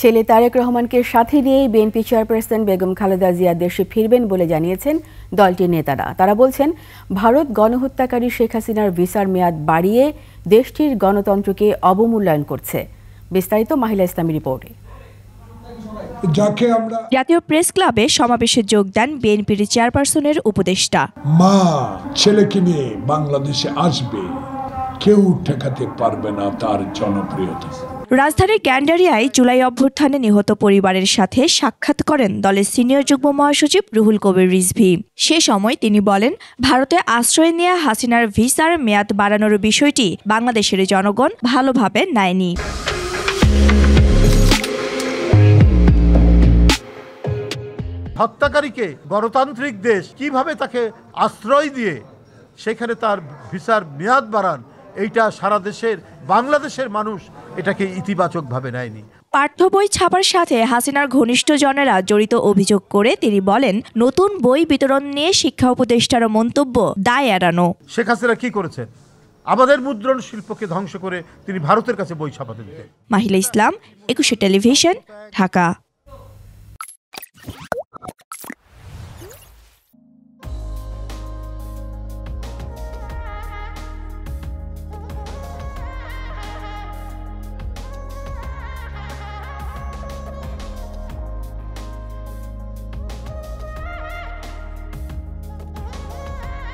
ছেলে তারেক রহমানকে সাথে নিয়েই বিএনপি চেয়ারপারসন বেগম খালেদা জিয়া দেশে ফিরবেন বলে জানিয়েছেন দলটির নেতারা। তারা বলছেন, ভারত গণহত্যাকারী শেখ হাসিনার ভিসার মেয়াদ বাড়িয়ে দেশটির গণতন্ত্রকে অবমূল্যায়ন করছে। বিস্তারিত মাহিলা ইসলামী রিপোর্টে। জাতীয় প্রেস ক্লাবে সমাবেশে যোগ দেন বিএনপির চেয়ারপারসনের উপদেষ্টা। মা ছেলেকে নিয়ে বাংলাদেশে আসবে, কেউ ঠেকাতে পারবে না তার জনপ্রিয়তা। রাজধানীর গ্যান্ডারিয়ায় জুলাই অভ্যুত্থানে নিহত পরিবারের সাথে সাক্ষাৎ করেন দলের সিনিয়র যুগ্ম মহাসচিব রুহুল কবির রিজভী। সে সময় তিনি বলেন, ভারতে আশ্রয় নেওয়া হাসিনার ভিসার মেয়াদ বাড়ানোর বিষয়টি বাংলাদেশের জনগণ ভালোভাবে নেয়নি। হত্যাকারীকে গণতান্ত্রিক দেশ কিভাবে তাকে আশ্রয় দিয়ে সেখানে তার ভিসার মেয়াদ বাড়ান, এইটা সারা দেশের বাংলাদেশের মানুষ এটাকে ইতিবাচকভাবে নেয়নি। পাঠ্য বই ছাপার সাথে হাসিনার ঘনিষ্ঠজনেরা জড়িত অভিযোগ করে তিনি বলেন, নতুন বই বিতরণ নিয়ে শিক্ষা উপদেষ্টার মন্তব্য দায় এড়ানো। শেখ হাসিনা কি করেছেন? আমাদের মুদ্রণ শিল্পকে ধ্বংস করে তিনি ভারতের কাছে বই ছাপাতে দিতেন। মাহিলা ইসলাম, 21 টেলিভিশন, ঢাকা।